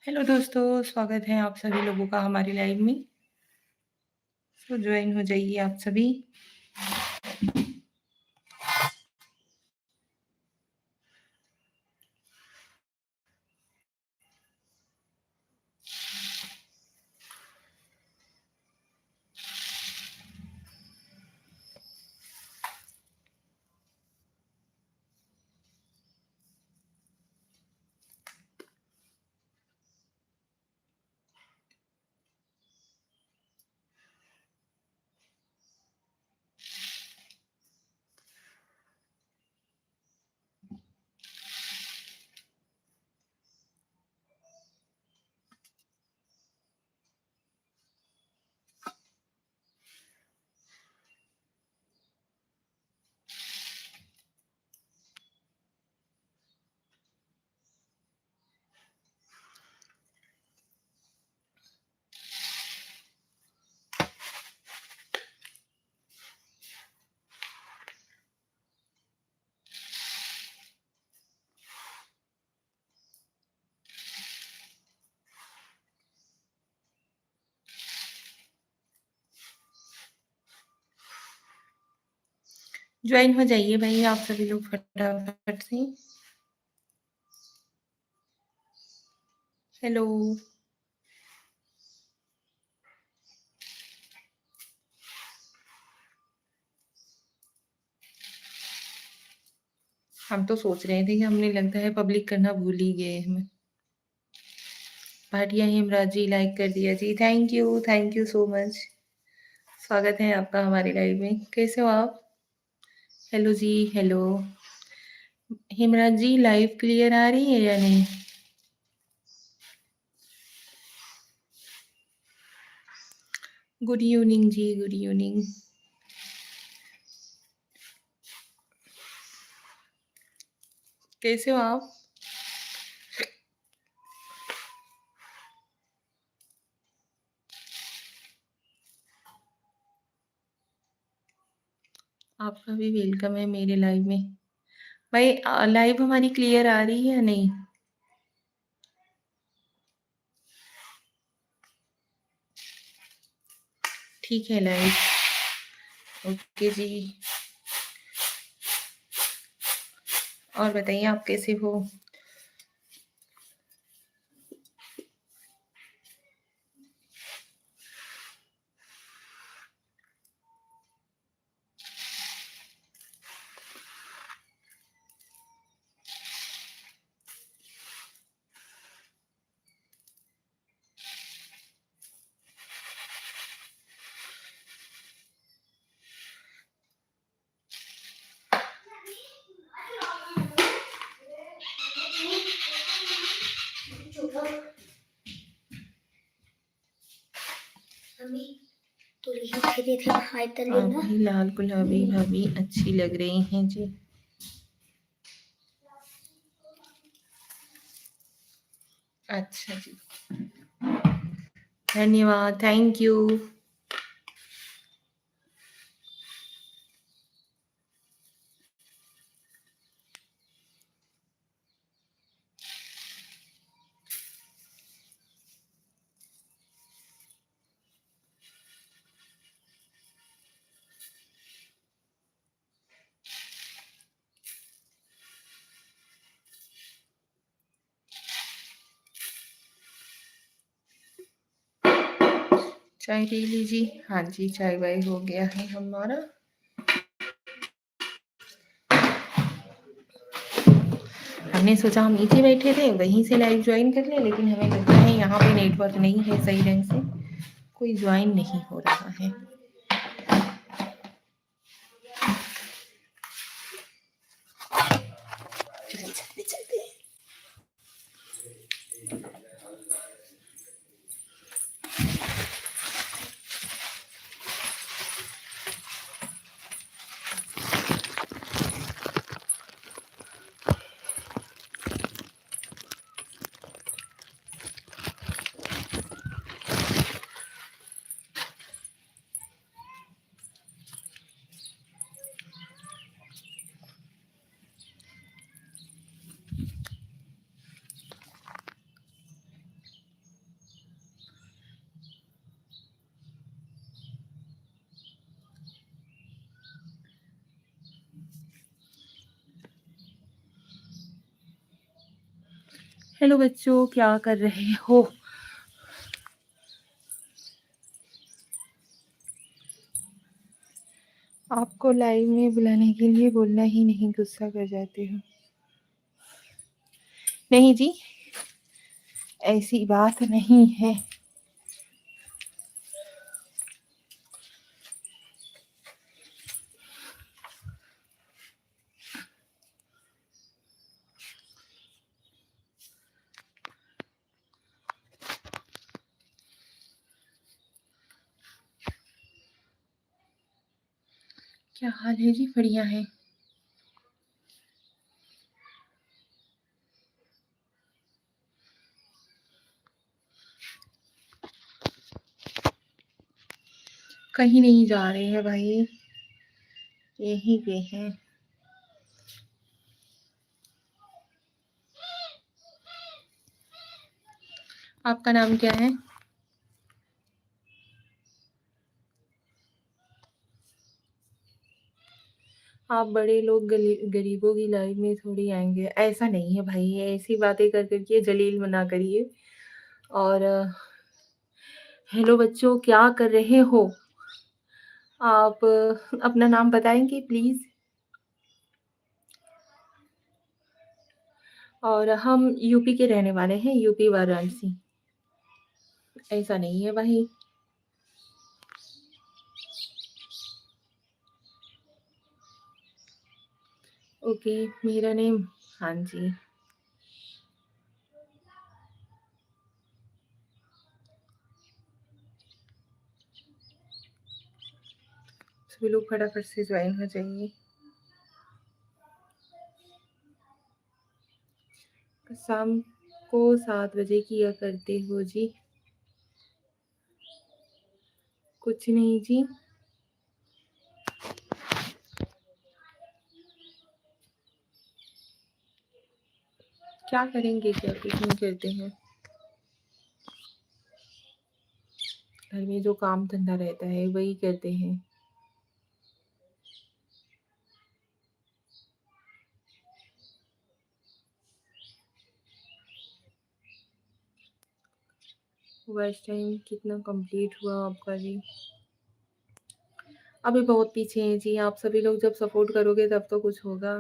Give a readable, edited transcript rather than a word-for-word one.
Hello दोस्तों, स्वागत है आप सभी लोगों का हमारी लाइव में। तो ज्वाइन हो जाइए आप सभी। ज्वाइन हो जाइए भाई आप सभी लोग फटाफट से। हेलो। हम तो सोच रहे थे कि हमने लगता है पब्लिक करना भूल ही गए हमें। भाटिया हेमराज जी लाइक कर दिया जी, थैंक यू सो मच। स्वागत है आपका हमारी लाइव में। कैसे हो आप? हेलो जी, हेलो। हेमराज जी लाइव क्लियर आ रही है या नहीं? गुड इवनिंग जी, गुड इवनिंग। कैसे हो आप? आपका भी वेलकम है मेरे लाइव में। भाई लाइव हमारी क्लियर आ रही है या नहीं? ठीक है लाइव। ओके जी। और बताइए आप कैसे हो? आप भी लाल गुलाबी भाभी अच्छी लग रही हैं जी। अच्छा जी, धन्यवाद, थैंक यू। चाय पी लीजिए। हाँ जी, चाय वाय हो गया है हमारा। हमने सोचा हम नीचे बैठे थे वहीं से लाइव ज्वाइन कर लें, लेकिन हमें लगता है यहाँ पे नेटवर्क नहीं है सही ढंग से, कोई ज्वाइन नहीं हो रहा है। हेलो बच्चों, क्या कर रहे हो? आपको लाइव में बुलाने के लिए बोलना ही नहीं, गुस्सा कर जाते हो। नहीं जी, ऐसी बात नहीं है। क्या हाल है जी? बढ़िया है। कहीं नहीं जा रहे हैं भाई, यहीं पे हैं। आपका नाम क्या है? आप बड़े लोग गरीबों की लाइफ में थोड़ी आएंगे, ऐसा नहीं है भाई। ऐसी बातें कर करके जलील मना करिए। और हेलो बच्चों, क्या कर रहे हो आप? अपना नाम बताएंगे प्लीज? और हम यूपी के रहने वाले हैं, यूपी वाराणसी। ऐसा नहीं है भाई। ओके, मेरा नेम, हाँ जी। सभी लोग फटाफट से ज्वाइन हो जाइए। शाम को 7 बजे किया करते हो जी? कुछ नहीं जी। क्या करेंगे, क्या कुछ नहीं करते हैं। घर में जो काम धंधा रहता है वही करते हैं। वॉच टाइम कितना कंप्लीट हुआ आपका जी? अभी बहुत पीछे हैं जी। आप सभी लोग जब सपोर्ट करोगे तब तो कुछ होगा।